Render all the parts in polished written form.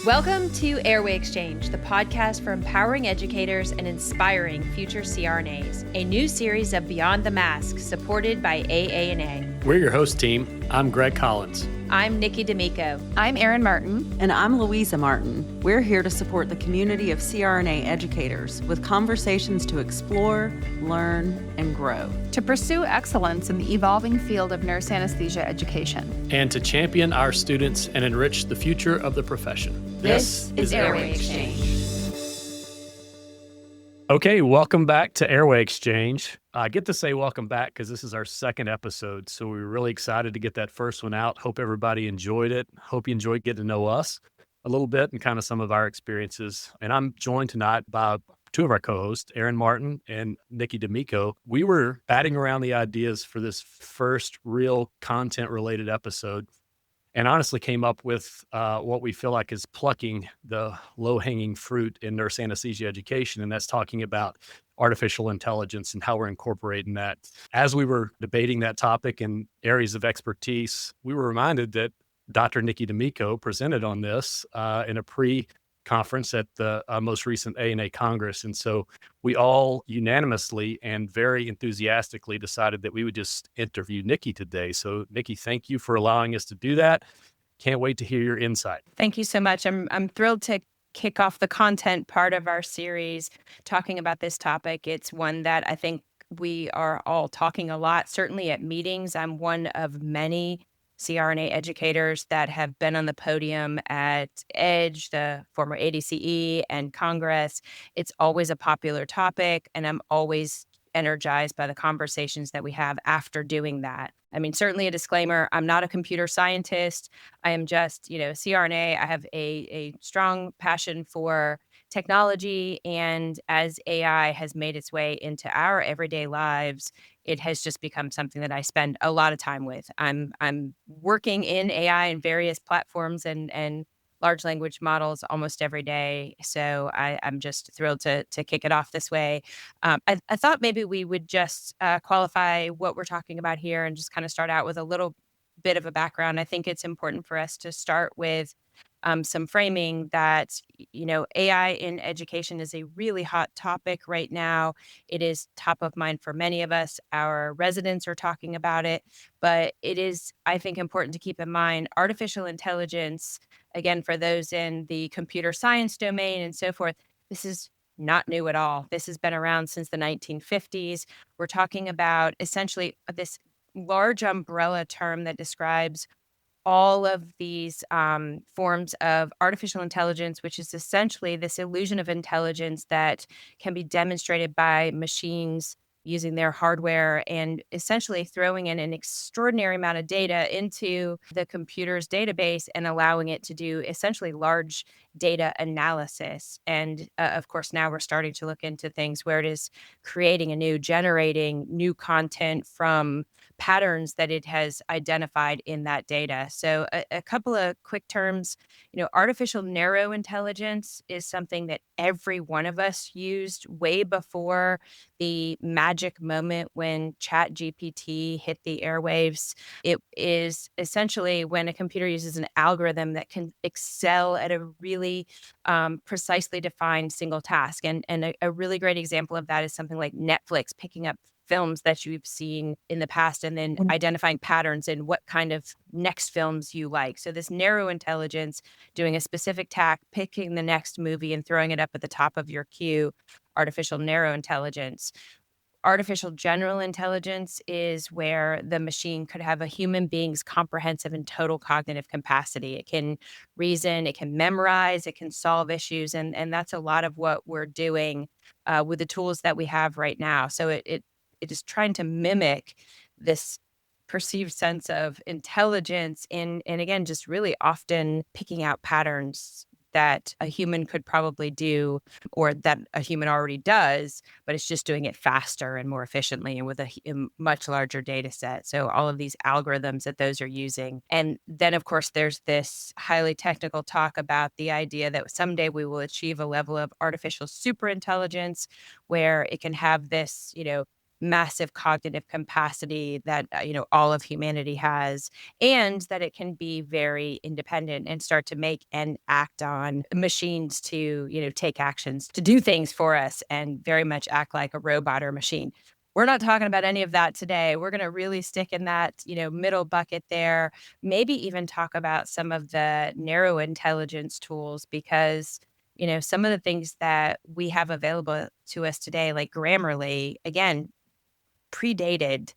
Welcome to Airway Exchange, the podcast for empowering educators and inspiring future CRNAs, a new series of Beyond the Mask supported by AANA. We're your host team. I'm Greg Collins. I'm Nikki D'Amico. I'm Erin Martin. And I'm Louisa Martin. We're here to support the community of CRNA educators with conversations to explore, learn, and grow. To pursue excellence in the evolving field of nurse anesthesia education. And to champion our students and enrich the future of the profession. This is Airway Exchange. Okay, welcome back to Airway Exchange. I get to say welcome back because this is our second episode, so we're really excited to get that first one out. Hope everybody enjoyed it. Hope you enjoyed getting to know us a little bit and kind of some of our experiences. And I'm joined tonight by two of our co-hosts, Erin Martin and Nikki D'Amico. We were batting around the ideas for this first real content-related episode and honestly came up with what we feel like is plucking the low-hanging fruit in nurse anesthesia education, and that's talking about artificial intelligence and how we're incorporating that. As we were debating that topic and areas of expertise, we were reminded that Dr. Nikki D'Amico presented on this in a pre-conference at the most recent ANA Congress. And so we all unanimously and very enthusiastically decided that we would just interview Nikki today. So Nikki, thank you for allowing us to do that. Can't wait to hear your insight. Thank you so much. I'm thrilled to kick off the content part of our series talking about this topic. It's one that I think we are all talking a lot, certainly at meetings. I'm one of many CRNA educators that have been on the podium at EDGE, the former ADCE, and Congress. It's always a popular topic, and I'm always energized by the conversations that we have after doing that. I mean, certainly a disclaimer, I'm not a computer scientist. I am just, CRNA. I have a strong passion for technology. And as AI has made its way into our everyday lives, it has just become something that I spend a lot of time with. I'm working in AI in various platforms and large language models almost every day. So I'm just thrilled to kick it off this way. I thought maybe we would just qualify what we're talking about here and just kind of start out with a little bit of a background. I think it's important for us to start with some framing that, AI in education is a really hot topic right now. It is top of mind for many of us. Our residents are talking about it, but it is, I think, important to keep in mind artificial intelligence, again, for those in the computer science domain and so forth. This is not new at all. This has been around since the 1950s. We're talking about essentially this large umbrella term that describes all of these forms of artificial intelligence, which is essentially this illusion of intelligence that can be demonstrated by machines using their hardware and essentially throwing in an extraordinary amount of data into the computer's database and allowing it to do essentially large data analysis. And of course, now we're starting to look into things where it is generating new content from patterns that it has identified in that data. So a couple of quick terms, artificial narrow intelligence is something that every one of us used way before the magic moment when ChatGPT hit the airwaves. It is essentially when a computer uses an algorithm that can excel at a really precisely defined single task. And a really great example of that is something like Netflix picking up films that you've seen in the past and then identifying patterns in what kind of next films you like. So this narrow intelligence, doing a specific task, picking the next movie and throwing it up at the top of your queue, artificial narrow intelligence. Artificial general intelligence is where the machine could have a human being's comprehensive and total cognitive capacity. It can reason, it can memorize, it can solve issues. And that's a lot of what we're doing with the tools that we have right now. So it is trying to mimic this perceived sense of intelligence and again, just really often picking out patterns that a human could probably do or that a human already does, but it's just doing it faster and more efficiently and with a much larger data set. So all of these algorithms that those are using. And then, of course, there's this highly technical talk about the idea that someday we will achieve a level of artificial superintelligence where it can have this, massive cognitive capacity that, all of humanity has, and that it can be very independent and start to make and act on machines to, take actions, to do things for us and very much act like a robot or machine. We're not talking about any of that today. We're going to really stick in that, middle bucket there, maybe even talk about some of the narrow intelligence tools because some of the things that we have available to us today, like Grammarly, again, predated.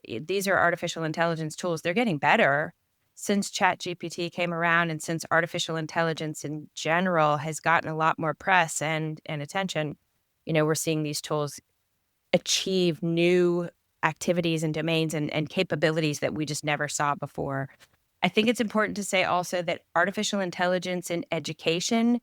These are artificial intelligence tools. They're getting better since ChatGPT came around and since artificial intelligence in general has gotten a lot more press and attention. We're seeing these tools achieve new activities and domains and capabilities that we just never saw before. I think it's important to say also that artificial intelligence in education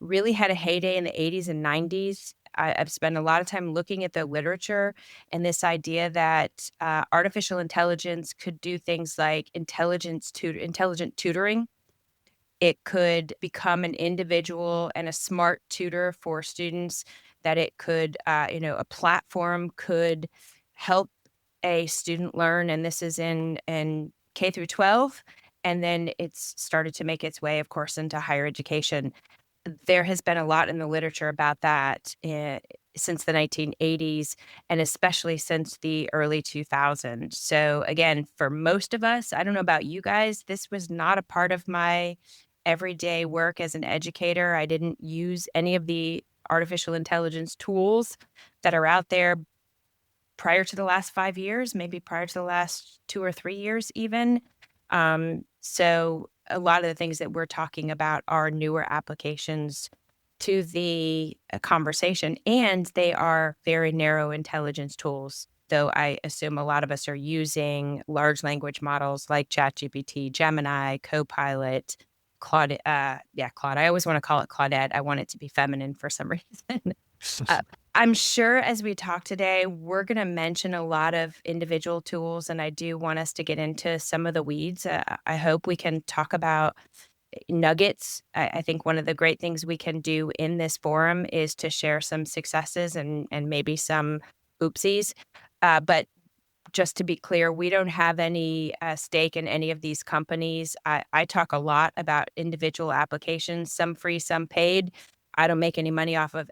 really had a heyday in the 80s and 90s. I've spent a lot of time looking at the literature and this idea that artificial intelligence could do things like intelligent tutoring. It could become an individual and a smart tutor for students, that it could, a platform could help a student learn, and this is in K through 12, and then it's started to make its way, of course, into higher education. There has been a lot in the literature about that, since the 1980s, and especially since the early 2000s. So, again, for most of us, I don't know about you guys, this was not a part of my everyday work as an educator. I didn't use any of the artificial intelligence tools that are out there prior to the last 5 years, maybe prior to the last 2 or 3 years even. So a lot of the things that we're talking about are newer applications to the conversation, and they are very narrow intelligence tools. Though I assume a lot of us are using large language models like ChatGPT, Gemini, Copilot, Claude. Claude. I always want to call it Claudette. I want it to be feminine for some reason. Uh, I'm sure as we talk today, we're going to mention a lot of individual tools, and I do want us to get into some of the weeds. I hope we can talk about nuggets. I think one of the great things we can do in this forum is to share some successes and maybe some oopsies. But just to be clear, we don't have any stake in any of these companies. I talk a lot about individual applications, some free, some paid. I don't make any money off of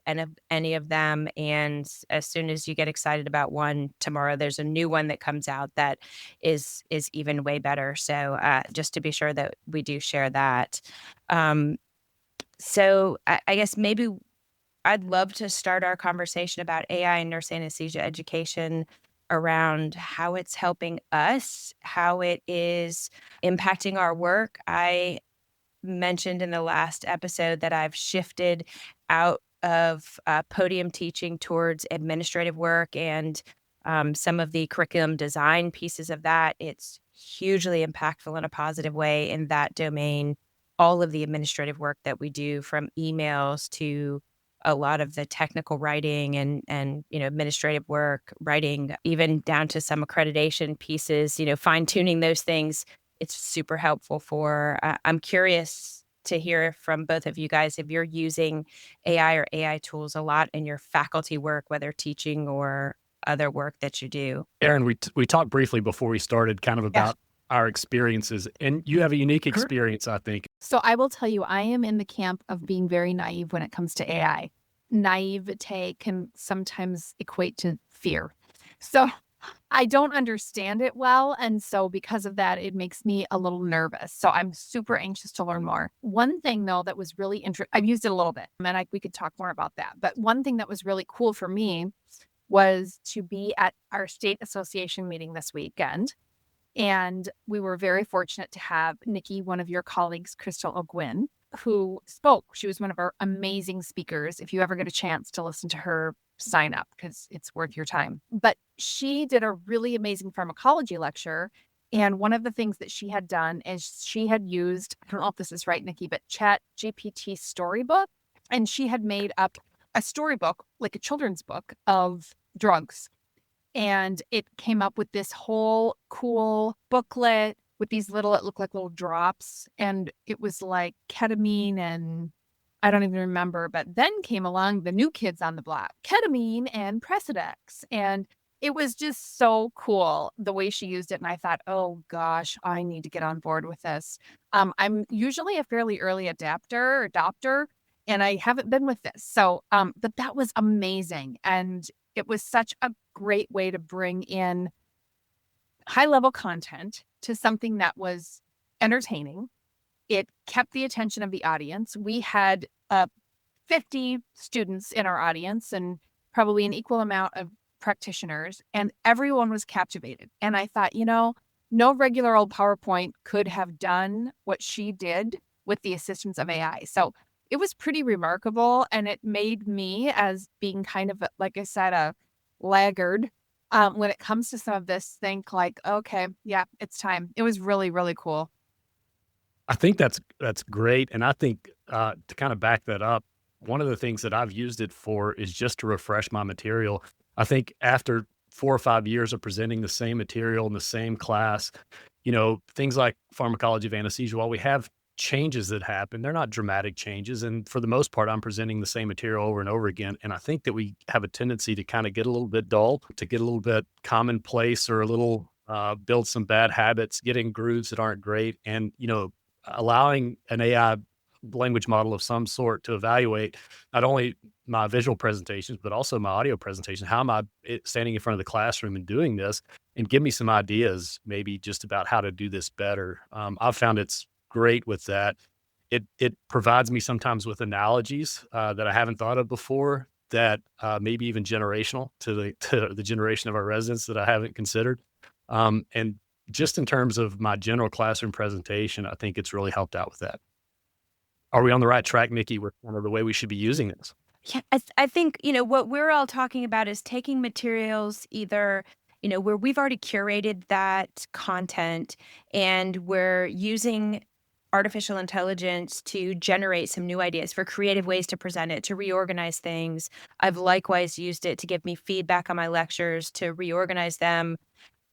any of them. And as soon as you get excited about one, tomorrow there's a new one that comes out that is even way better. So just to be sure that we do share that. Um, so I guess maybe I'd love to start our conversation about AI and nurse anesthesia education around how it's helping us, how it is impacting our work. I mentioned in the last episode that I've shifted out of podium teaching towards administrative work and some of the curriculum design pieces of that. It's hugely impactful in a positive way in that domain. All of the administrative work that we do, from emails to a lot of the technical writing and administrative work, writing, even down to some accreditation pieces, fine tuning those things, it's super helpful for. I'm curious to hear from both of you guys if you're using AI or AI tools a lot in your faculty work, whether teaching or other work that you do. Aaron, we talked briefly before we started kind of Yeah. about our experiences, and you have a unique experience, I think. So I will tell you, I am in the camp of being very naive when it comes to AI. Naivete can sometimes equate to fear. So I don't understand it well. And so because of that, it makes me a little nervous. So I'm super anxious to learn more. One thing, though, that was really interesting, I've used it a little bit, and we could talk more about that. But one thing that was really cool for me was to be at our state association meeting this weekend. And we were very fortunate to have Nikki, one of your colleagues, Crystal O'Gwyn, who spoke. She was one of our amazing speakers. If you ever get a chance to listen to her, sign up because it's worth your time. But she did a really amazing pharmacology lecture. And one of the things that she had done is she had used, I don't know if this is right, Nikki, but ChatGPT storybook. And she had made up a storybook, like a children's book of drugs. And it came up with this whole cool booklet with these it looked like little drops. And it was like ketamine and I don't even remember. But then came along the new kids on the block, ketamine and Presidex. And It was just so cool the way she used it, and I thought, "Oh gosh, I need to get on board with this." I'm usually a fairly early adopter, and I haven't been with this. So, but that was amazing, and it was such a great way to bring in high level content to something that was entertaining. It kept the attention of the audience. We had 50 students in our audience and probably an equal amount of practitioners, and everyone was captivated. And I thought, no regular old PowerPoint could have done what she did with the assistance of AI. So it was pretty remarkable. And it made me, as being kind of, like I said, a laggard, when it comes to some of this, think like, okay, yeah, it's time. It was really, really cool. I think that's great, and I think, to kinda back that up, one of the things that I've used it for is just to refresh my material. I think after 4 or 5 years of presenting the same material in the same class, things like pharmacology of anesthesia, while we have changes that happen, they're not dramatic changes, and for the most part, I'm presenting the same material over and over again, and I think that we have a tendency to kinda get a little bit dull, to get a little bit commonplace or a little, build some bad habits, get in grooves that aren't great, and, allowing an AI language model of some sort to evaluate not only my visual presentations, but also my audio presentation. How am I standing in front of the classroom and doing this? And give me some ideas, maybe just about how to do this better. I've found it's great with that. It provides me sometimes with analogies that I haven't thought of before. That maybe even generational to the to the generation of our residents that I haven't considered. And just in terms of my general classroom presentation, I think it's really helped out with that. Are we on the right track, Nikki, with kind of the way we should be using this? Yeah, I think, what we're all talking about is taking materials either, where we've already curated that content and we're using artificial intelligence to generate some new ideas for creative ways to present it, to reorganize things. I've likewise used it to give me feedback on my lectures, to reorganize them.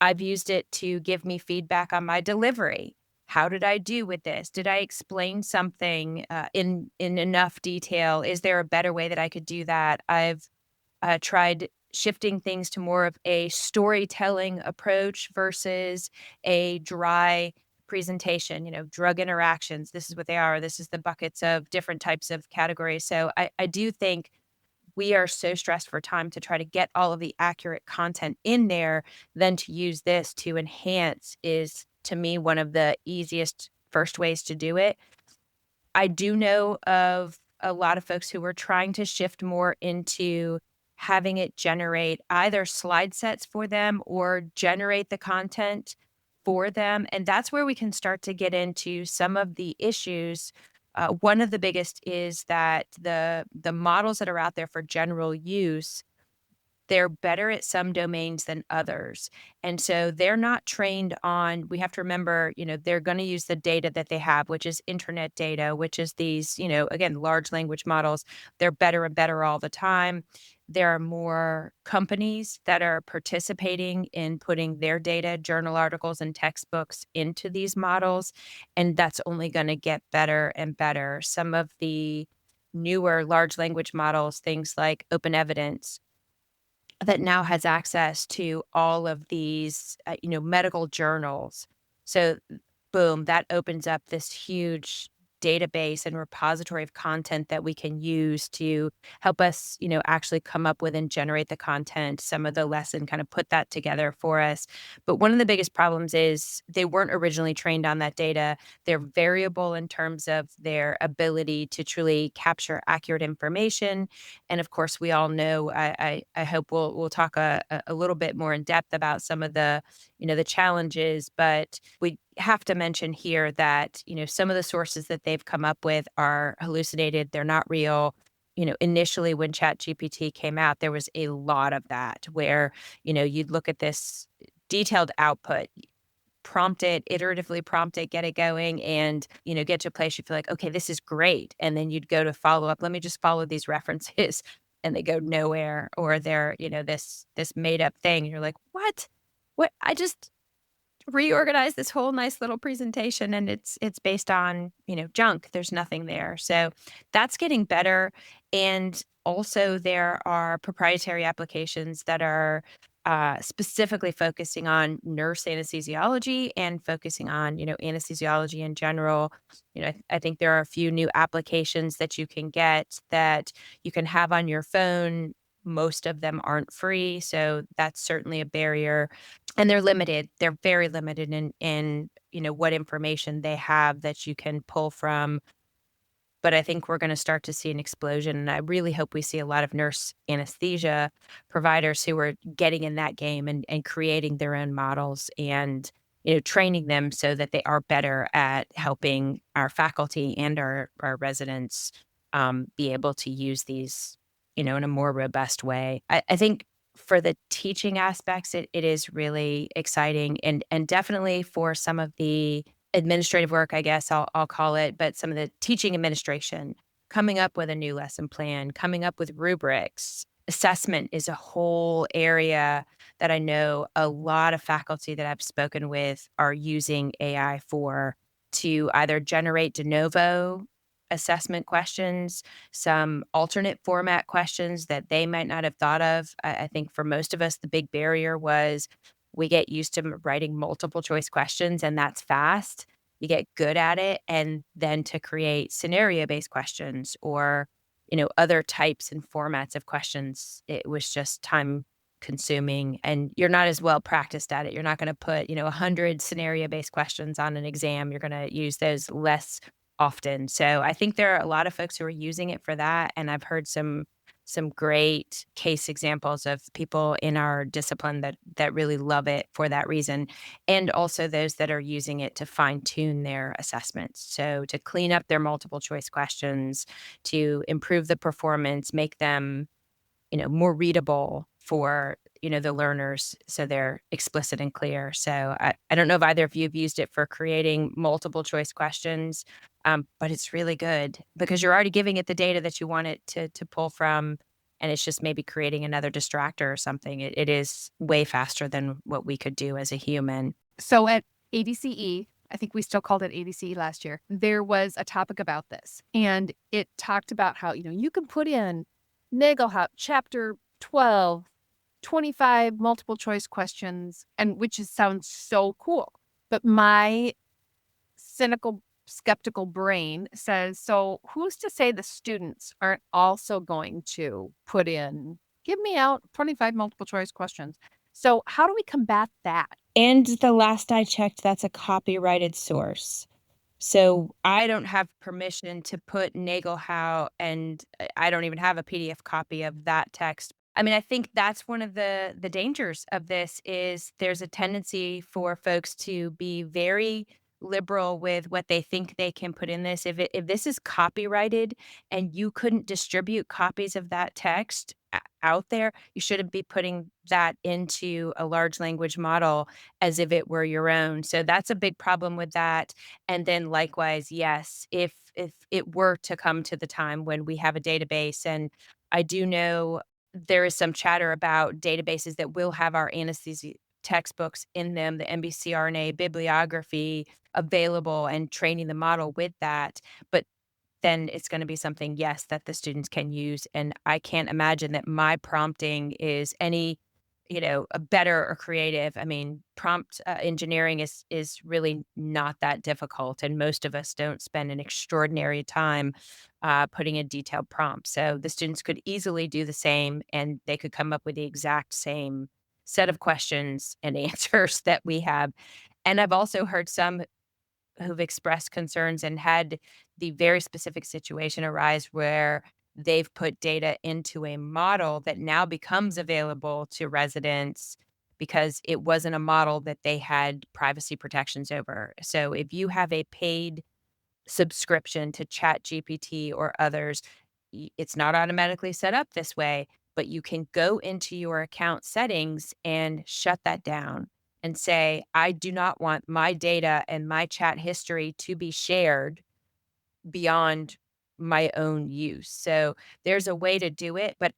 I've used it to give me feedback on my delivery. How did I do with this? Did I explain something in enough detail? Is there a better way that I could do that? I've tried shifting things to more of a storytelling approach versus a dry presentation. Drug interactions. This is what they are. This is the buckets of different types of categories. So I do think we are so stressed for time to try to get all of the accurate content in there, then to use this to enhance is, to me, one of the easiest first ways to do it. I do know of a lot of folks who were trying to shift more into having it generate either slide sets for them or generate the content for them. And that's where we can start to get into some of the issues. One of the biggest is that the models that are out there for general use, they're better at some domains than others. And so they're not trained on, we have to remember, they're going to use the data that they have, which is internet data, which is these, again, large language models. They're better and better all the time. There are more companies that are participating in putting their data, journal articles, and textbooks into these models. And that's only going to get better and better. Some of the newer large language models, things like Open Evidence, that now has access to all of these, medical journals. So, boom, that opens up this huge database and repository of content that we can use to help us, actually come up with and generate the content, some of the lesson, kind of put that together for us. But one of the biggest problems is they weren't originally trained on that data. They're variable in terms of their ability to truly capture accurate information. And of course, we all know, I hope we'll talk a little bit more in depth about some of the challenges, but we have to mention here that, some of the sources that they've come up with are hallucinated, they're not real. Initially when ChatGPT came out, there was a lot of that where, you'd look at this detailed output, prompt it, iteratively prompt it, get it going, and, get to a place you feel like, okay, this is great. And then you'd go to follow up. Let me just follow these references. And they go nowhere, or they're, this made up thing. And you're like, what? What? I just reorganized this whole nice little presentation and it's based on, junk. There's nothing there. So that's getting better. And also there are proprietary applications that are specifically focusing on nurse anesthesiology and focusing on, anesthesiology in general. I think there are a few new applications that you can get that you can have on your phone. Most of them aren't free, so that's certainly a barrier. And they're limited. They're very limited in what information they have that you can pull from, but I think we're gonna start to see an explosion, and I really hope we see a lot of nurse anesthesia providers who are getting in that game and creating their own models and, training them so that they are better at helping our faculty and our residents, be able to use these, in a more robust way. I think for the teaching aspects, it is really exciting and definitely for some of the administrative work, I guess I'll call it, but some of the teaching administration, coming up with a new lesson plan, coming up with rubrics. Assessment is a whole area that I know a lot of faculty that I've spoken with are using AI for to either generate de novo assessment questions, some alternate format questions that they might not have thought of. I think for most of us, the big barrier was we get used to writing multiple choice questions, and that's fast. You get good at it, and then to create scenario-based questions or, other types and formats of questions, it was just time consuming, and you're not as well practiced at it. You're not gonna put, 100 scenario-based questions on an exam. You're gonna use those less often. So I think there are a lot of folks who are using it for that, and I've heard some great case examples of people in our discipline that really love it for that reason, and also those that are using it to fine tune their assessments. So to clean up their multiple choice questions, to improve the performance, make them, more readable for, the learners so they're explicit and clear. So I don't know if either of you have used it for creating multiple choice questions, but it's really good because you're already giving it the data that you want it to pull from, and it's just maybe creating another distractor or something. It is way faster than what we could do as a human. So at ADCE, I think we still called it ADCE last year, there was a topic about this. And it talked about how, you can put in Nagelhout chapter 12, 25 multiple choice questions, and sounds so cool. But my cynical, skeptical brain says, so who's to say the students aren't also going to put in, give me out 25 multiple choice questions? So how do we combat that? And the last I checked, that's a copyrighted source. So I don't have permission to put Nagelhout, and I don't even have a PDF copy of that text. I mean, I think that's one of the dangers of this is there's a tendency for folks to be very liberal with what they think they can put in this. If this is copyrighted and you couldn't distribute copies of that text out there, you shouldn't be putting that into a large language model as if it were your own. So that's a big problem with that. And then likewise, yes, if it were to come to the time when we have a database, and I do know there is some chatter about databases that will have our anesthesia textbooks in them, the NBCRNA bibliography available and training the model with that. But then it's gonna be something, yes, that the students can use, and I can't imagine that my prompting is any, better or creative. I mean, prompt, engineering is really not that difficult, and most of us don't spend an extraordinary time, putting in detailed prompts. So the students could easily do the same, and they could come up with the exact same set of questions and answers that we have. And I've also heard some who've expressed concerns and had the very specific situation arise where they've put data into a model that now becomes available to residents because it wasn't a model that they had privacy protections over. So if you have a paid subscription to ChatGPT or others, it's not automatically set up this way, but you can go into your account settings and shut that down and say, I do not want my data and my chat history to be shared beyond my own use. So there's a way to do it, but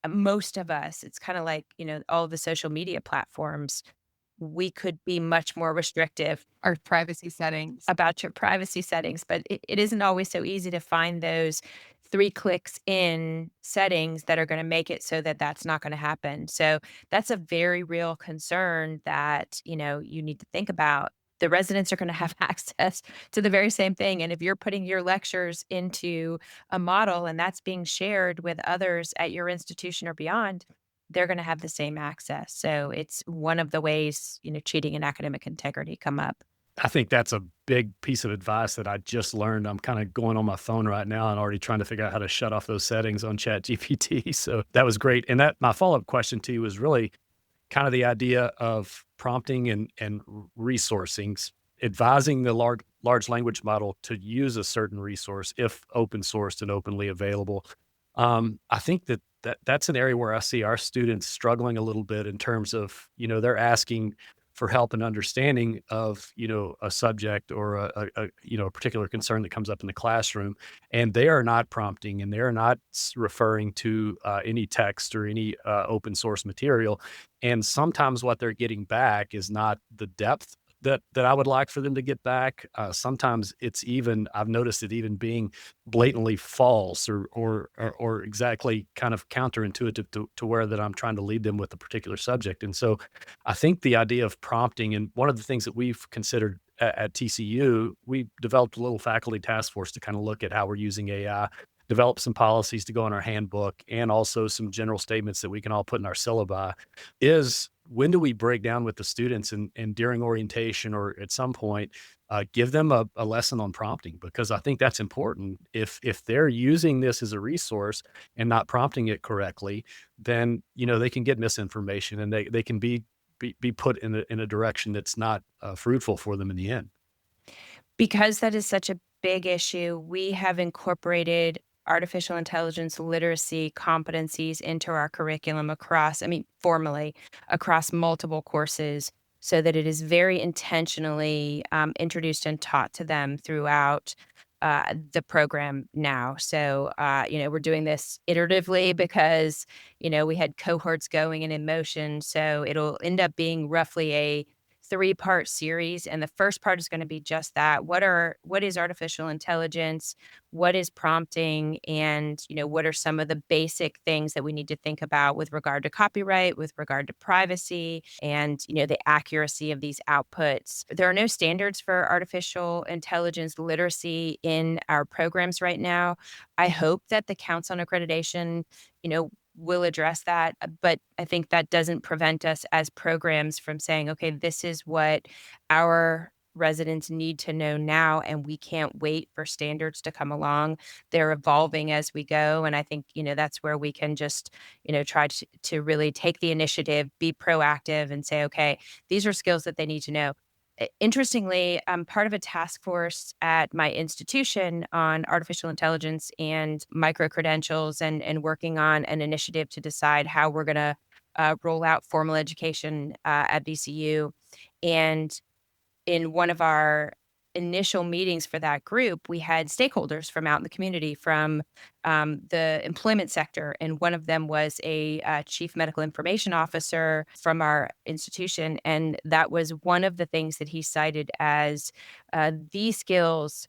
most of us, it's kind of like, all the social media platforms, we could be much more restrictive Our privacy settings. about your privacy settings, but it isn't always so easy to find those 3 clicks in settings that are gonna make it so that that's not gonna happen. So that's a very real concern that, you need to think about. The residents are gonna have access to the very same thing, and if you're putting your lectures into a model and that's being shared with others at your institution or beyond, they're gonna have the same access. So it's one of the ways, cheating and academic integrity come up. I think that's a big piece of advice that I just learned. I'm kind of going on my phone right now and already trying to figure out how to shut off those settings on ChatGPT. So that was great. And that my follow-up question to you was really kind of the idea of prompting and resourcing, advising the large language model to use a certain resource if open sourced and openly available. I think that's an area where I see our students struggling a little bit in terms of, they're asking for help and understanding of, a subject or a particular concern that comes up in the classroom, and they are not prompting and they're not referring to any text or any open source material. And sometimes what they're getting back is not the depth that I would like for them to get back. Sometimes it's even, I've noticed it even being blatantly false or exactly kind of counterintuitive to where that I'm trying to lead them with a particular subject. And so I think the idea of prompting, and one of the things that we've considered at TCU, we developed a little faculty task force to kind of look at how we're using AI, develop some policies to go in our handbook, and also some general statements that we can all put in our syllabi, is when do we break down with the students and during orientation or at some point, give them a lesson on prompting, because I think that's important. If they're using this as a resource and not prompting it correctly, then, they can get misinformation and they can be put in a direction that's not fruitful for them in the end. Because that is such a big issue, we have incorporated artificial intelligence literacy competencies into our curriculum formally across multiple courses so that it is very intentionally introduced and taught to them throughout the program now. So, we're doing this iteratively because, we had cohorts going and in motion. So it'll end up being roughly a 3-part series. And the first part is going to be just that. What is artificial intelligence? What is prompting? And, what are some of the basic things that we need to think about with regard to copyright, with regard to privacy, and, the accuracy of these outputs? There are no standards for artificial intelligence literacy in our programs right now. I hope that the Counts on Accreditation, will address that, but I think that doesn't prevent us as programs from saying, okay, this is what our residents need to know now, and we can't wait for standards to come along. They're evolving as we go, and I think, that's where we can just, try to really take the initiative, be proactive, and say, okay, these are skills that they need to know. Interestingly, I'm part of a task force at my institution on artificial intelligence and micro credentials, and working on an initiative to decide how we're going to roll out formal education at VCU. And in one of our initial meetings for that group, we had stakeholders from out in the community from the employment sector. And one of them was a chief medical information officer from our institution. And that was one of the things that he cited as these skills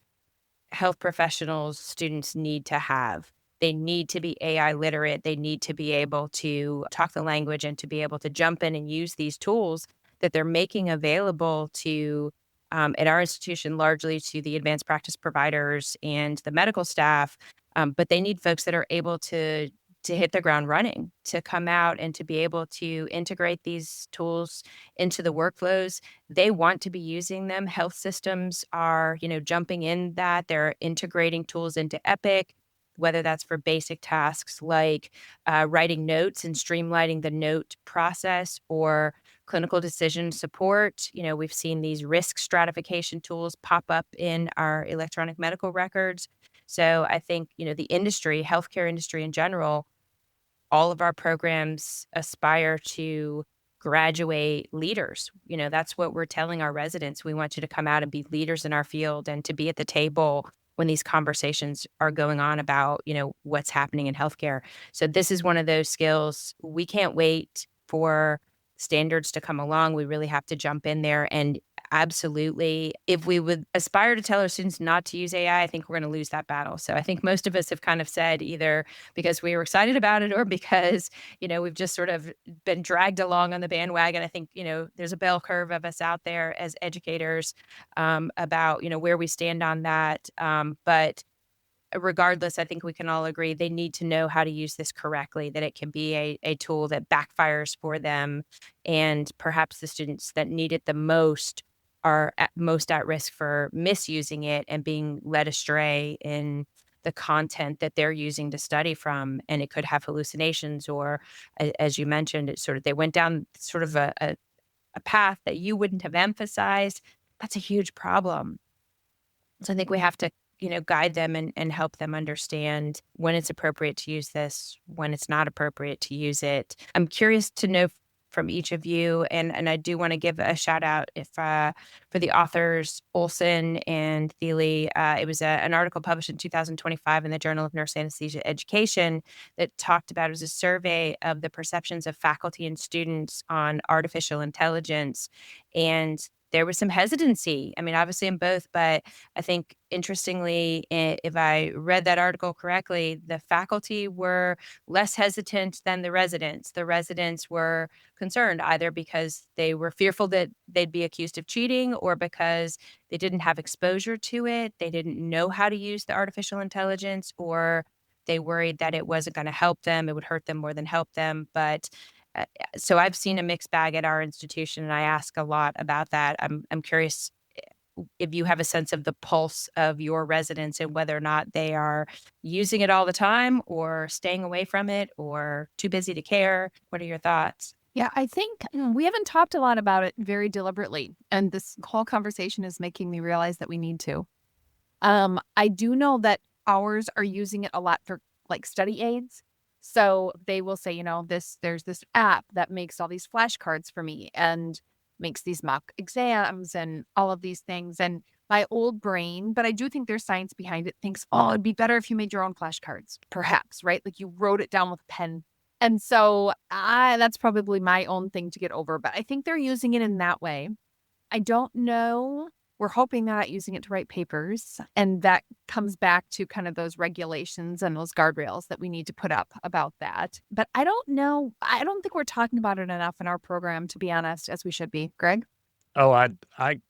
health professionals, students need to have. They need to be AI literate. They need to be able to talk the language and to be able to jump in and use these tools that they're making available to, at our institution, largely to the advanced practice providers and the medical staff. But they need folks that are able to hit the ground running, to come out and to be able to integrate these tools into the workflows. They want to be using them. Health systems are, jumping in that. They're integrating tools into Epic, whether that's for basic tasks like writing notes and streamlining the note process, or clinical decision support. We've seen these risk stratification tools pop up in our electronic medical records. So I think, the industry, healthcare industry in general, all of our programs aspire to graduate leaders. That's what we're telling our residents. We want you to come out and be leaders in our field and to be at the table when these conversations are going on about, what's happening in healthcare. So this is one of those skills. We can't wait for standards to come along. We really have to jump in there. And absolutely. If we would aspire to tell our students not to use AI, I think we're going to lose that battle. So I think most of us have kind of said either because we were excited about it or because, we've just sort of been dragged along on the bandwagon. I think, there's a bell curve of us out there as educators about, where we stand on that. But regardless, I think we can all agree they need to know how to use this correctly, that it can be a tool that backfires for them. And perhaps the students that need it the most are most at risk for misusing it and being led astray in the content that they're using to study from. And it could have hallucinations, or as you mentioned, it's sort of they went down sort of a path that you wouldn't have emphasized. That's a huge problem. So I think we have to, guide them and help them understand when it's appropriate to use this, when it's not appropriate to use it. I'm curious to know from each of you, and I do want to give a shout out if for the authors Olson and Thiele. It was an article published in 2025 in the Journal of Nurse Anesthesia Education that talked about, it was a survey of the perceptions of faculty and students on artificial intelligence, and there was some hesitancy. I mean, obviously in both, but I think interestingly, if I read that article correctly, the faculty were less hesitant than the residents. The residents were concerned either because they were fearful that they'd be accused of cheating or because they didn't have exposure to it. They didn't know how to use the artificial intelligence, or they worried that it wasn't going to help them. It would hurt them more than help them. But so I've seen a mixed bag at our institution, and I ask a lot about that. I'm curious if you have a sense of the pulse of your residents and whether or not they are using it all the time or staying away from it or too busy to care. What are your thoughts? Yeah, I think we haven't talked a lot about it very deliberately. And this whole conversation is making me realize that we need to. I do know that ours are using it a lot for like study aids. So they will say, there's this app that makes all these flashcards for me and makes these mock exams and all of these things. And my old brain, but I do think there's science behind it, thinks, oh, it'd be better if you made your own flashcards, perhaps, right? Like you wrote it down with a pen. And so that's probably my own thing to get over. But I think they're using it in that way. I don't know. We're hoping they're not using it to write papers. And that comes back to kind of those regulations and those guardrails that we need to put up about that. But I don't know. I don't think we're talking about it enough in our program, to be honest, as we should be. Greg? Oh,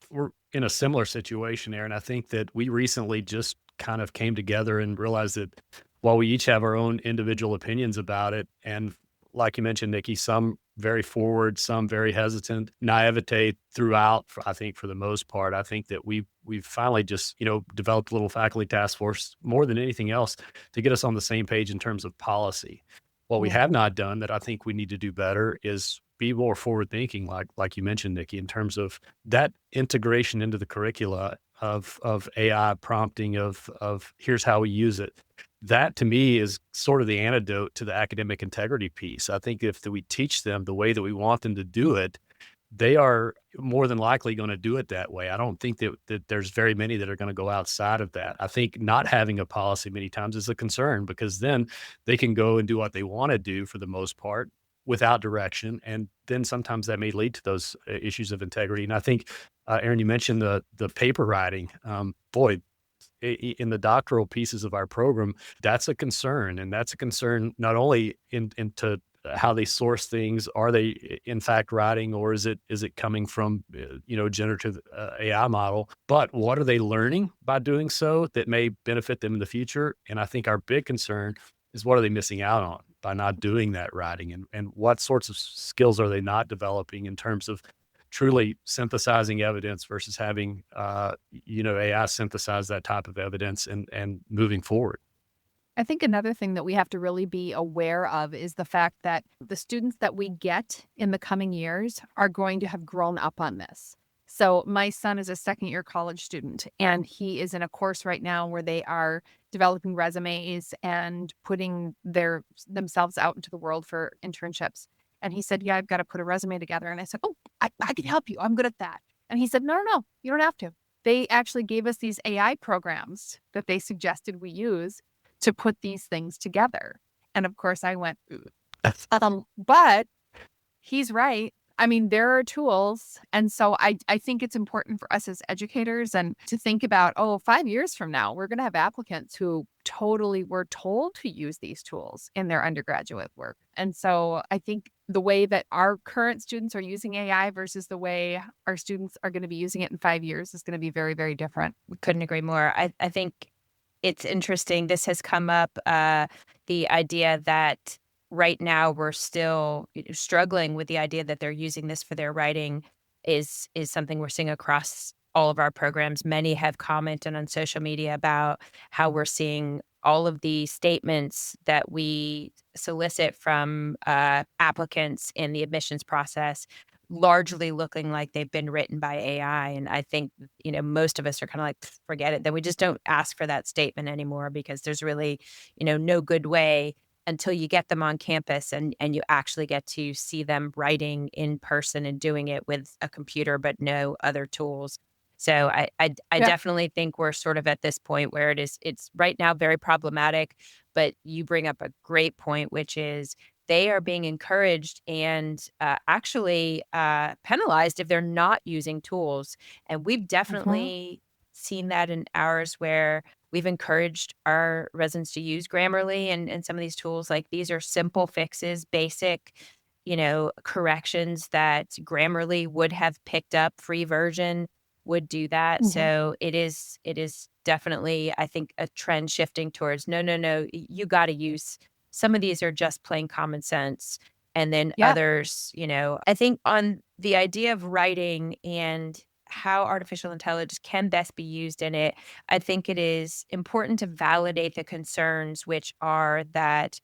we're in a similar situation, Aaron. I think that we recently just kind of came together and realized that while we each have our own individual opinions about it, and like you mentioned, Nikki, some very forward, some very hesitant, naivete throughout. I think for the most part, I think that we've finally just developed a little faculty task force more than anything else to get us on the same page in terms of policy. What we have not done that I think we need to do better is be more forward thinking, like you mentioned, Nikki, in terms of that integration into the curricula of AI prompting of here's how we use it. That to me is sort of the antidote to the academic integrity piece. I think if we teach them the way that we want them to do it, they are more than likely going to do it that way. I don't think that there's very many that are going to go outside of that. I think not having a policy many times is a concern because then they can go and do what they want to do for the most part without direction. And then sometimes that may lead to those issues of integrity. And I think, Aaron, you mentioned the paper writing. Boy, in the doctoral pieces of our program, that's a concern. And that's a concern not only into how they source things. Are they in fact writing, or is it coming from, generative AI model? But what are they learning by doing so that may benefit them in the future? And I think our big concern is what are they missing out on by not doing that writing, and what sorts of skills are they not developing in terms of truly synthesizing evidence versus having, AI synthesize that type of evidence and moving forward. I think another thing that we have to really be aware of is the fact that the students that we get in the coming years are going to have grown up on this. So my son is a second-year college student, and he is in a course right now where they are developing resumes and putting themselves out into the world for internships. And he said, yeah, I've got to put a resume together. And I said, oh, I can help you. I'm good at that. And he said, no, you don't have to. They actually gave us these AI programs that they suggested we use to put these things together. And of course I went, but he's right. I mean, there are tools. And so I think it's important for us as educators and to think about, 5 years from now, we're going to have applicants who totally were told to use these tools in their undergraduate work. And so I think the way that our current students are using AI versus the way our students are going to be using it in 5 years is going to be very, very different. Couldn't agree more. I think it's interesting. This has come up, the idea that right now we're still struggling with the idea that they're using this for their writing is something we're seeing across all of our programs. Many have commented on social media about how we're seeing all of the statements that we solicit from applicants in the admissions process largely looking like they've been written by AI. And I think, most of us are kind of like, "Pff, forget it." Then we just don't ask for that statement anymore because there's really, no good way until you get them on campus and you actually get to see them writing in person and doing it with a computer, but no other tools. So I Yeah. definitely think we're sort of at this point where it's right now very problematic, but you bring up a great point, which is they are being encouraged and actually penalized if they're not using tools. And we've Mhm. definitely seen that in ours where we've encouraged our residents to use Grammarly and some of these tools. Like these are simple fixes, basic, corrections that Grammarly would have picked up, free version would do that. Mhm. So it is definitely, I think, a trend shifting towards no, no, no, you got to use some of these are just plain common sense. And then Yeah. others, I think on the idea of writing and how artificial intelligence can best be used in it, I think it is important to validate the concerns, which are that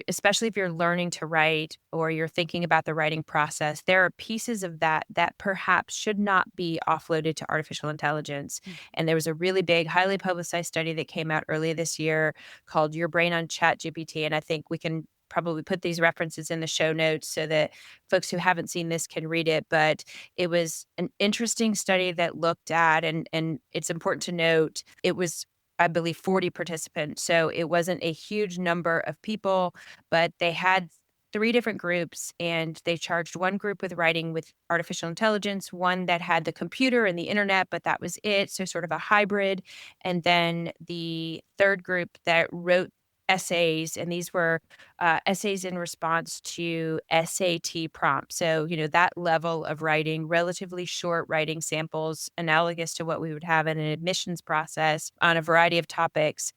especially if you're learning to write or you're thinking about the writing process, there are pieces of that that perhaps should not be offloaded to artificial intelligence. Mm. And there was a really big, highly publicized study that came out earlier this year called Your Brain on ChatGPT. And I think we can probably put these references in the show notes so that folks who haven't seen this can read it. But it was an interesting study that looked at, and it's important to note, it was I believe 40 participants. So it wasn't a huge number of people, but they had three different groups and they charged one group with writing with artificial intelligence, one that had the computer and the internet, but that was it. So sort of a hybrid. And then the third group that wrote essays, and these were essays in response to SAT prompts. So, that level of writing, relatively short writing samples, analogous to what we would have in an admissions process on a variety of topics.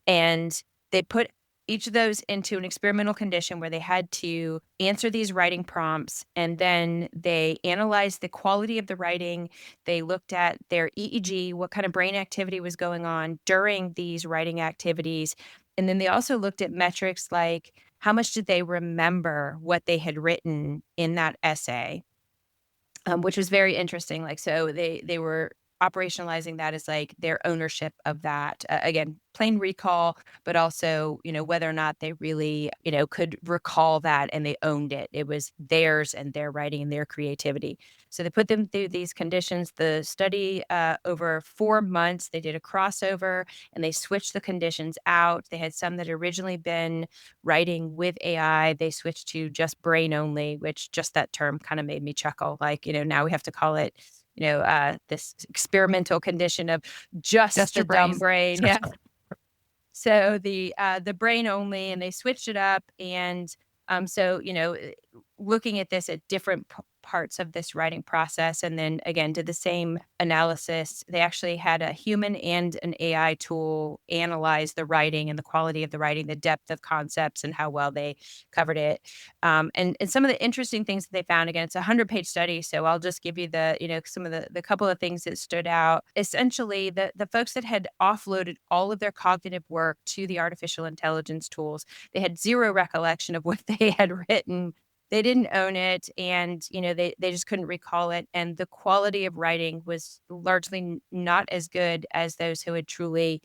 And they put each of those into an experimental condition where they had to answer these writing prompts and then they analyzed the quality of the writing. They looked at their EEG, what kind of brain activity was going on during these writing activities. And then they also looked at metrics like how much did they remember what they had written in that essay, which was very interesting. Like, so they were operationalizing that as like their ownership of that. Again, plain recall, but also, whether or not they really, could recall that and they owned it. It was theirs and their writing and their creativity. So they put them through these conditions. The study over 4 months, they did a crossover and they switched the conditions out. They had some that had originally been writing with AI. They switched to just brain only, which just that term kind of made me chuckle. Like, now we have to call it, this experimental condition of just Just the their dumb brain. brain. Yeah. So the brain only, and they switched it up, and so looking at this at different parts of this writing process, and then again did the same analysis. They actually had a human and an AI tool analyze the writing and the quality of the writing, the depth of concepts, and how well they covered it. And some of the interesting things that they found. Again, it's a 100-page study, so I'll just give you the some of the couple of things that stood out. Essentially, the folks that had offloaded all of their cognitive work to the artificial intelligence tools, they had zero recollection of what they had written. They didn't own it, and they just couldn't recall it. And the quality of writing was largely not as good as those who had truly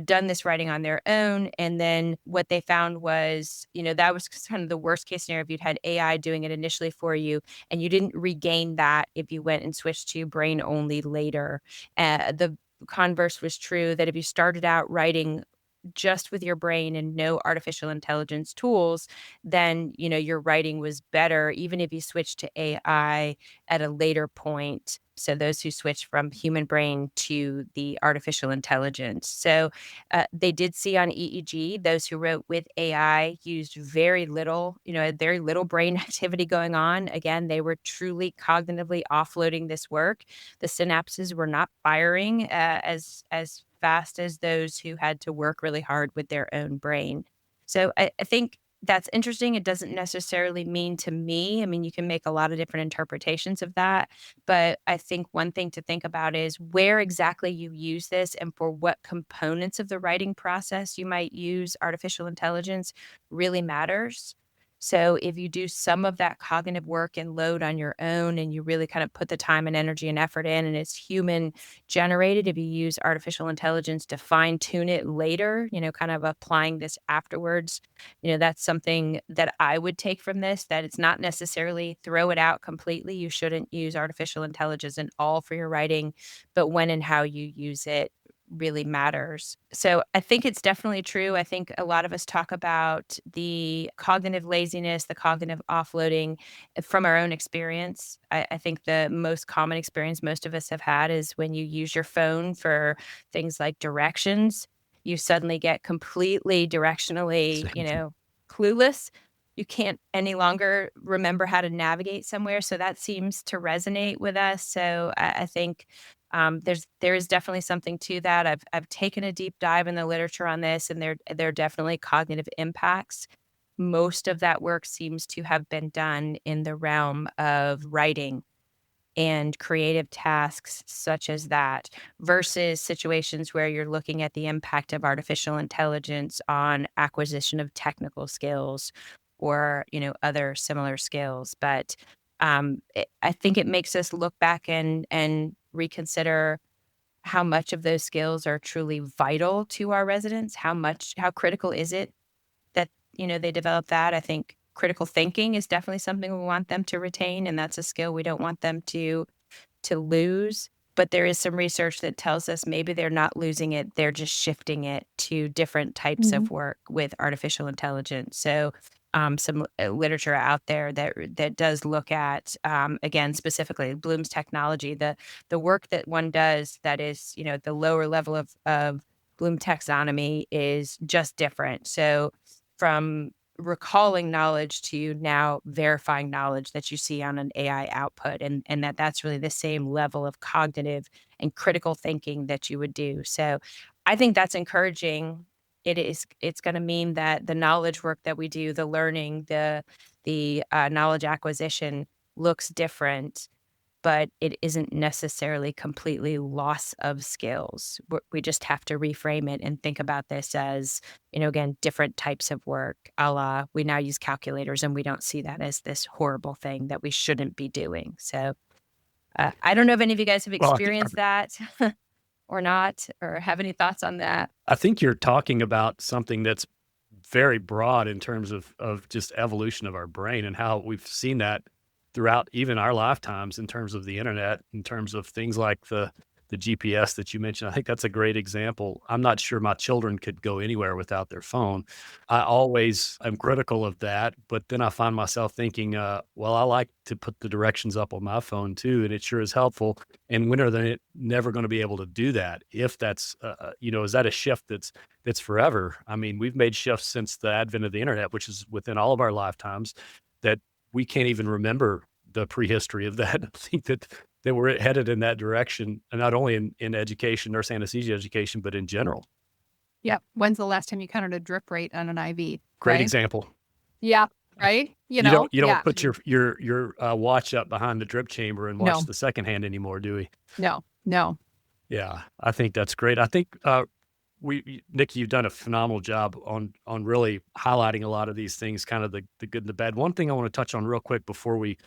done this writing on their own. And then what they found was, that was kind of the worst case scenario if you'd had AI doing it initially for you, and you didn't regain that if you went and switched to brain only later. The converse was true, that if you started out writing just with your brain and no artificial intelligence tools, then, your writing was better, even if you switched to AI at a later point. So those who switched from human brain to the artificial intelligence. So they did see on EEG, those who wrote with AI used very little, had very little brain activity going on. Again, they were truly cognitively offloading this work. The synapses were not firing as fast as those who had to work really hard with their own brain. So I think that's interesting. It doesn't necessarily mean to me. I mean, you can make a lot of different interpretations of that. But I think one thing to think about is where exactly you use this and for what components of the writing process you might use artificial intelligence really matters. So if you do some of that cognitive work and load on your own and you really kind of put the time and energy and effort in and it's human generated, if you use artificial intelligence to fine tune it later, kind of applying this afterwards, that's something that I would take from this, that it's not necessarily throw it out completely. You shouldn't use artificial intelligence at all for your writing, but when and how you use it really matters. So I think it's definitely true. I think a lot of us talk about the cognitive laziness, the cognitive offloading from our own experience. I think the most common experience most of us have had is when you use your phone for things like directions, you suddenly get completely directionally, Same thing. clueless. You can't any longer remember how to navigate somewhere. So that seems to resonate with us. So I think there is definitely something to that. I've taken a deep dive in the literature on this, and there are definitely cognitive impacts. Most of that work seems to have been done in the realm of writing and creative tasks such as that versus situations where you're looking at the impact of artificial intelligence on acquisition of technical skills or other similar skills. But I think it makes us look back and reconsider how much of those skills are truly vital to our residents. How critical is it that, they develop that? I think critical thinking is definitely something we want them to retain, and that's a skill we don't want them to lose. But there is some research that tells us maybe they're not losing it, they're just shifting it to different types Mhm. of work with artificial intelligence. So, some literature out there that does look at, again, specifically Bloom's technology, the work that one does that is, the lower level of Bloom taxonomy is just different. So, from recalling knowledge to now verifying knowledge that you see on an AI output, and that's really the same level of cognitive and critical thinking that you would do. So I think that's encouraging. It's going to mean that the knowledge work that we do, the learning, the knowledge acquisition looks different, but it isn't necessarily completely loss of skills. We just have to reframe it and think about this as, again, different types of work, a la we now use calculators and we don't see that as this horrible thing that we shouldn't be doing. So I don't know if any of you guys have Well, experienced that or not, or have any thoughts on that. I think you're talking about something that's very broad in terms of just evolution of our brain and how we've seen that throughout even our lifetimes in terms of the internet, in terms of things like the GPS that you mentioned. I think that's a great example. I'm not sure my children could go anywhere without their phone. I always am critical of that, but then I find myself thinking, well, I like to put the directions up on my phone too, and it sure is helpful. And when are they never going to be able to do that? If that's, is that a shift that's forever? I mean, we've made shifts since the advent of the internet, which is within all of our lifetimes, that we can't even remember the prehistory of that. I think that we're headed in that direction, and not only in education, nurse anesthesia education, but in general. Yep. When's the last time you counted a drip rate on an IV? Great Right? example. Yeah. Right? You don't Yeah. put your watch up behind the drip chamber and watch No, the second hand anymore, do we? no, no. Yeah, I think that's great. I think Nikki, you've done a phenomenal job on really highlighting a lot of these things, kind of the good and the bad. One thing I want to touch on real quick before we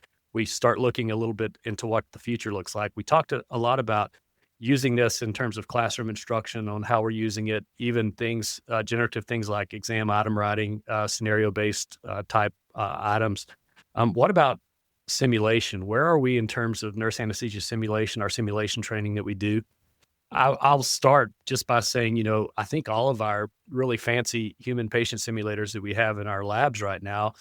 start looking a little bit into what the future looks like. We talked a lot about using this in terms of classroom instruction, on how we're using it, even things, generative things like exam item writing, scenario-based type items. What about simulation? Where are we in terms of nurse anesthesia simulation, our simulation training that we do? I'll start just by saying, I think all of our really fancy human patient simulators that we have in our labs right now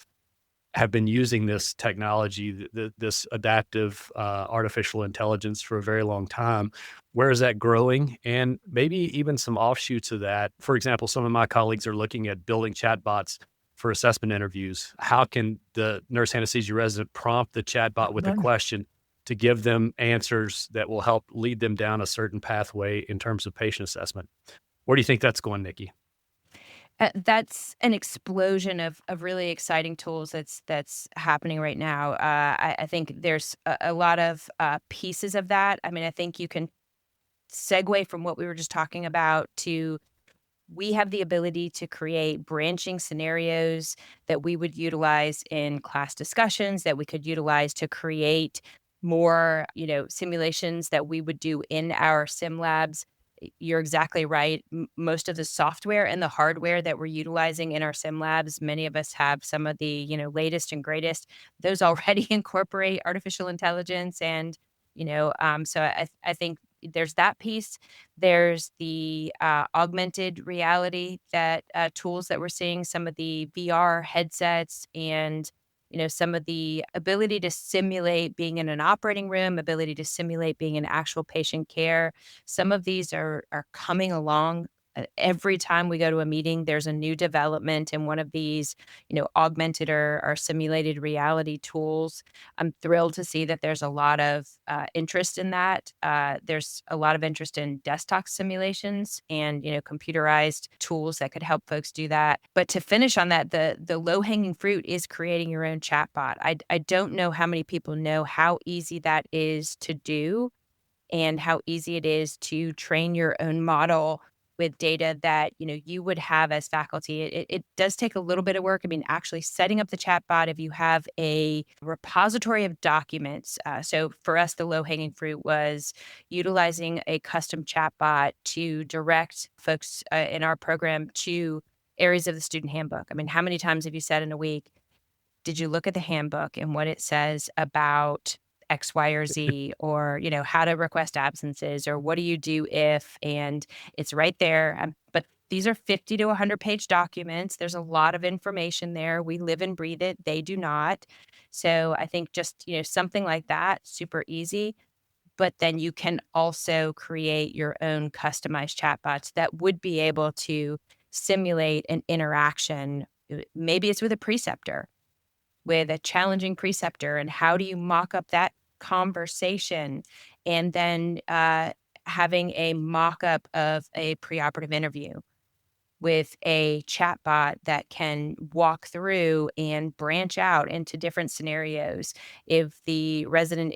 have been using this technology, this adaptive artificial intelligence for a very long time. Where is that growing? And maybe even some offshoots of that. For example, some of my colleagues are looking at building chatbots for assessment interviews. How can the nurse anesthesia resident prompt the chatbot with a question to give them answers that will help lead them down a certain pathway in terms of patient assessment? Where do you think that's going, Nikki? That's an explosion of really exciting tools that's happening right now. I think there's a lot of pieces of that. I mean, I think you can segue from what we were just talking about to we have the ability to create branching scenarios that we would utilize in class discussions, that we could utilize to create more, simulations that we would do in our sim labs. You're exactly right. Most of the software and the hardware that we're utilizing in our sim labs, many of us have some of the, latest and greatest. Those already incorporate artificial intelligence, and so I think there's that piece. There's the augmented reality that tools that we're seeing, some of the VR headsets, and some of the ability to simulate being in an operating room, ability to simulate being in actual patient care. Some of these are coming along. Every time we go to a meeting, there's a new development in one of these, augmented or simulated reality tools. I'm thrilled to see that there's a lot of interest in that. There's a lot of interest in desktop simulations and computerized tools that could help folks do that. But to finish on that, the low hanging fruit is creating your own chatbot. I don't know how many people know how easy that is to do and how easy it is to train your own model with data that you would have as faculty. It does take a little bit of work. I mean, actually setting up the chatbot, if you have a repository of documents. So for us, the low hanging fruit was utilizing a custom chatbot to direct folks in our program to areas of the student handbook. I mean, how many times have you said in a week, did you look at the handbook and what it says about X, Y, or Z, or, how to request absences, or what do you do if, and it's right there. But these are 50 to 100-page documents. There's a lot of information there. We live and breathe it. They do not. So I think just, something like that, super easy. But then you can also create your own customized chatbots that would be able to simulate an interaction. Maybe it's with a preceptor, with a challenging preceptor, and how do you mock up that conversation, and then having a mock up of a preoperative interview with a chatbot that can walk through and branch out into different scenarios. If the resident,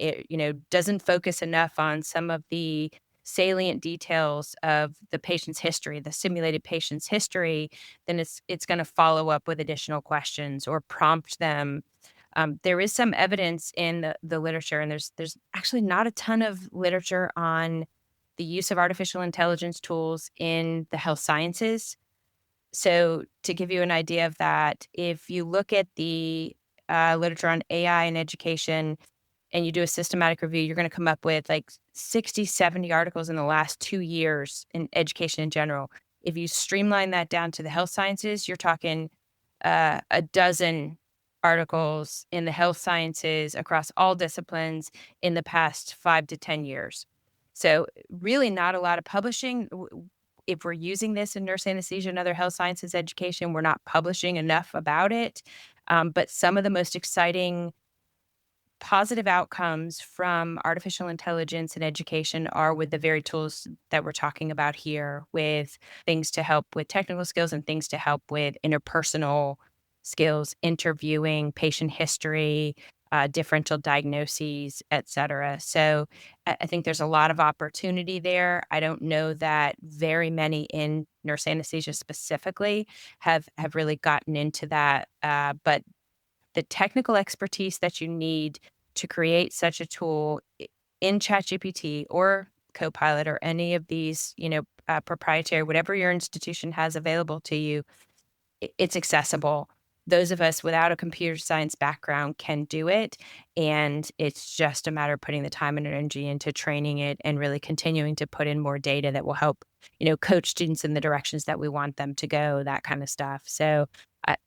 doesn't focus enough on some of the salient details of the patient's history, the simulated patient's history, then it's going to follow up with additional questions or prompt them. There is some evidence in the literature, and there's actually not a ton of literature on the use of artificial intelligence tools in the health sciences. So to give you an idea of that, if you look at the literature on AI and education and you do a systematic review, you're going to come up with like 60, 70 articles in the last 2 years in education in general. If you streamline that down to the health sciences, you're talking a dozen articles in the health sciences across all disciplines in the past 5 to 10 years. So really not a lot of publishing. If we're using this in nurse anesthesia and other health sciences education, we're not publishing enough about it. But some of the most exciting positive outcomes from artificial intelligence in education are with the very tools that we're talking about here, with things to help with technical skills and things to help with interpersonal skills, interviewing, patient history, differential diagnoses, et cetera. So I think there's a lot of opportunity there. I don't know that very many in nurse anesthesia specifically have really gotten into that, but the technical expertise that you need to create such a tool in ChatGPT or Copilot or any of these, proprietary, whatever your institution has available to you, it's accessible. those of us without a computer science background can do it. And it's just a matter of putting the time and energy into training it and really continuing to put in more data that will help, coach students in the directions that we want them to go, that kind of stuff. So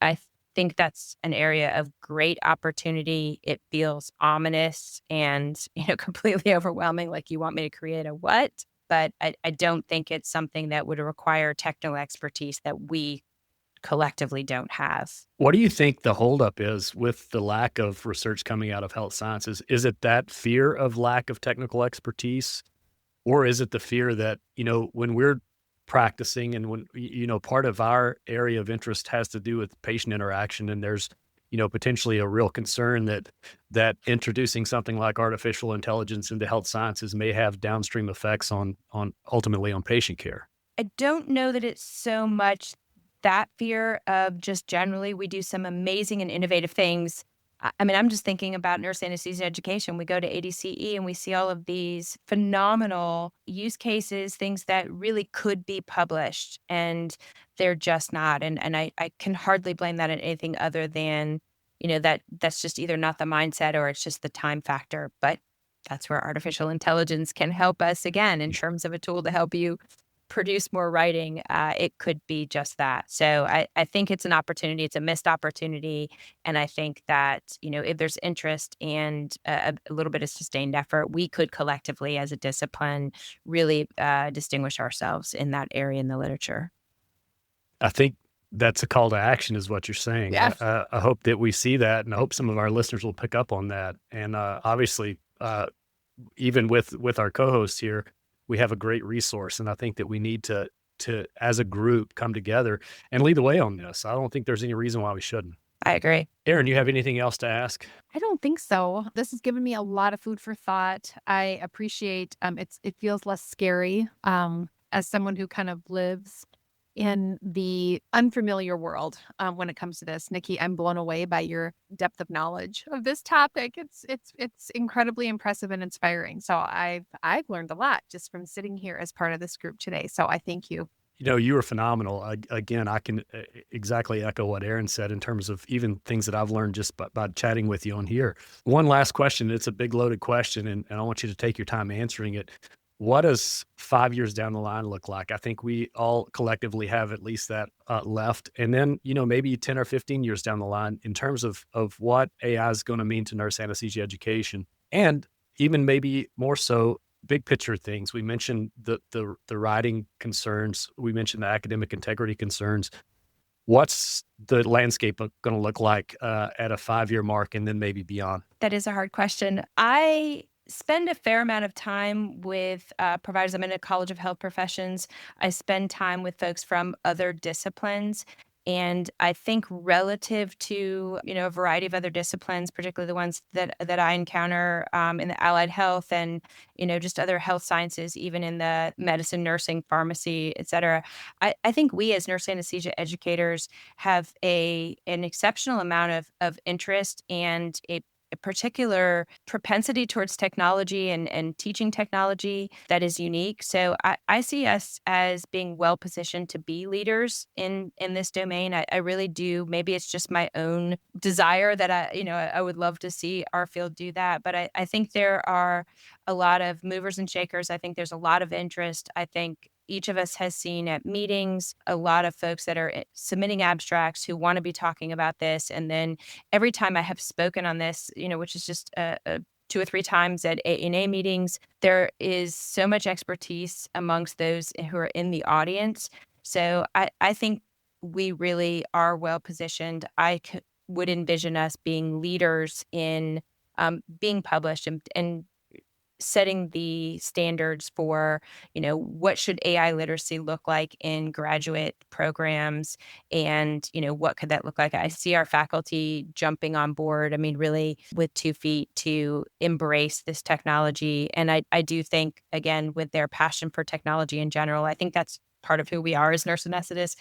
I think that's an area of great opportunity. It feels ominous and, completely overwhelming, like you want me to create a what? But I don't think it's something that would require technical expertise that we collectively don't have. What do you think the holdup is with the lack of research coming out of health sciences? Is it that fear of lack of technical expertise? Or is it the fear that, when we're practicing and when, part of our area of interest has to do with patient interaction and there's, potentially a real concern that introducing something like artificial intelligence into health sciences may have downstream effects on ultimately on patient care? I don't know that it's so much that fear of just generally we do some amazing and innovative things. I mean, I'm just thinking about nurse anesthesia education. We go to ADCE and we see all of these phenomenal use cases, things that really could be published, and they're just not. And I can hardly blame that on anything other than, that's just either not the mindset or it's just the time factor. But that's where artificial intelligence can help us again in terms of a tool to help you produce more writing. It could be just that. So I think it's an opportunity. It's a missed opportunity. And I think that, if there's interest and a little bit of sustained effort, we could collectively as a discipline really distinguish ourselves in that area in the literature. I think that's a call to action is what you're saying. Yeah. I hope that we see that, and I hope some of our listeners will pick up on that. And obviously, even with our co-hosts here, we have a great resource, and I think that we need to as a group come together and lead the way on this. I don't think there's any reason why we shouldn't. I agree. Aaron, you have anything else to ask? I don't think so. This has given me a lot of food for thought. I appreciate it feels less scary as someone who kind of lives in the unfamiliar world when it comes to this. Nikki, I'm blown away by your depth of knowledge of this topic. It's incredibly impressive and inspiring. So I've learned a lot just from sitting here as part of this group today. So I thank you. You were phenomenal. Again, I can exactly echo what Aaron said in terms of even things that I've learned just by chatting with you on here. One last question. It's a big loaded question, and I want you to take your time answering it. What does 5 years down the line look like? I think we all collectively have at least that left. And then, maybe 10 or 15 years down the line in terms of what AI is going to mean to nurse anesthesia education. And even maybe more so, big picture things. We mentioned the writing concerns. We mentioned the academic integrity concerns. What's the landscape going to look like at a 5-year mark and then maybe beyond? That is a hard question. I spend a fair amount of time with providers. I'm in a college of health professions. I spend time with folks from other disciplines. And I think relative to, a variety of other disciplines, particularly the ones that I encounter in the allied health and, just other health sciences, even in the medicine, nursing, pharmacy, et cetera, I think we as nurse anesthesia educators have an exceptional amount of interest and a particular propensity towards technology and teaching technology that is unique. So I see us as being well positioned to be leaders in this domain. I really do. Maybe it's just my own desire that I would love to see our field do that. But I think there are a lot of movers and shakers. I think there's a lot of interest. I think each of us has seen at meetings a lot of folks that are submitting abstracts who want to be talking about this. And then every time I have spoken on this, which is just 2 or 3 times at ANA meetings, there is so much expertise amongst those who are in the audience. So I think we really are well positioned. Would envision us being leaders in being published and setting the standards for, what should AI literacy look like in graduate programs and, what could that look like? I see our faculty jumping on board, really with 2 feet to embrace this technology. And I do think, again, with their passion for technology in general, I think that's part of who we are as nurse anesthetists.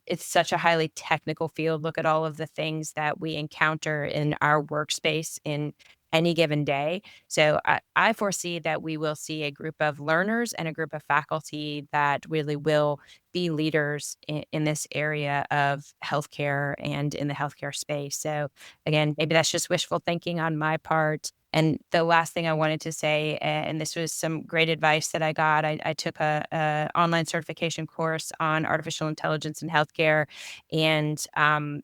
it's such a highly technical field. Look at all of the things that we encounter in our workspace in any given day. So I foresee that we will see a group of learners and a group of faculty that really will be leaders in this area of healthcare and in the healthcare space. So again, maybe that's just wishful thinking on my part. And the last thing I wanted to say, and this was some great advice that I got. I took a online certification course on artificial intelligence in healthcare, and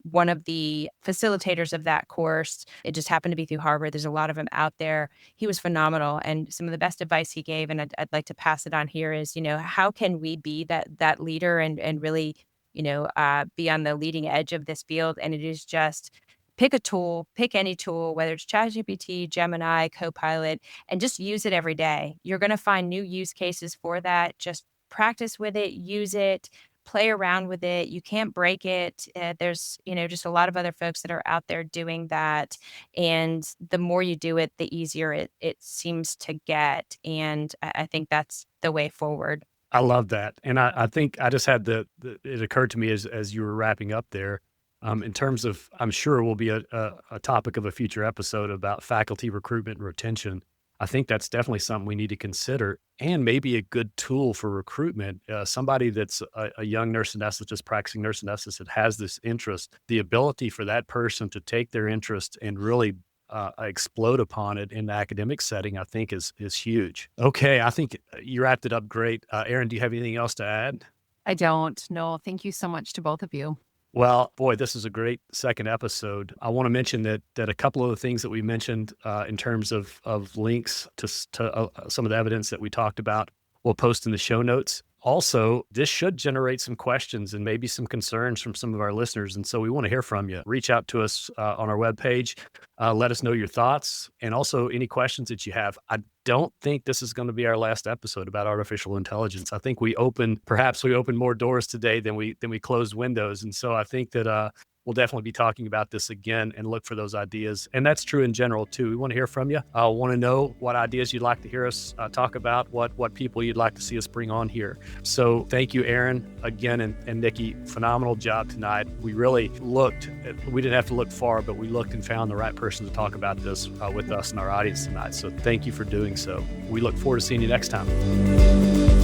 one of the facilitators of that course, it just happened to be through Harvard. There's a lot of them out there. He was phenomenal, and some of the best advice he gave, and I'd like to pass it on here, is how can we be that leader and really be on the leading edge of this field? And it is just pick a tool, pick any tool, whether it's ChatGPT, Gemini, Copilot, and just use it every day. You're going to find new use cases for that. Just practice with it, use it, play around with it. You can't break it. There's, just a lot of other folks that are out there doing that. And the more you do it, the easier it seems to get. And I think that's the way forward. I love that. And I think I just had it occurred to me as you were wrapping up there, in terms of, I'm sure will be a topic of a future episode about faculty recruitment and retention. I think that's definitely something we need to consider, and maybe a good tool for recruitment. Somebody that's a young nurse anesthetist, practicing nurse anesthetist that has this interest, the ability for that person to take their interest and really explode upon it in the academic setting, I think is huge. Okay, I think you wrapped it up great. Erin, do you have anything else to add? I don't. No, thank you so much to both of you. Well, boy, this is a great second episode. I want to mention that a couple of the things that we mentioned in terms of links to some of the evidence that we talked about, we'll post in the show notes. Also, this should generate some questions and maybe some concerns from some of our listeners. And so we want to hear from you. Reach out to us on our webpage. Let us know your thoughts and also any questions that you have. I don't think this is going to be our last episode about artificial intelligence. I think perhaps we opened more doors today than we closed windows. And so I think that we'll definitely be talking about this again and look for those ideas. And that's true in general, too. We want to hear from you. I want to know what ideas you'd like to hear us talk about, what people you'd like to see us bring on here. So thank you, Erin, again, and Nikki. Phenomenal job tonight. We really we didn't have to look far, but we looked and found the right person to talk about this with us and our audience tonight. So thank you for doing so. We look forward to seeing you next time.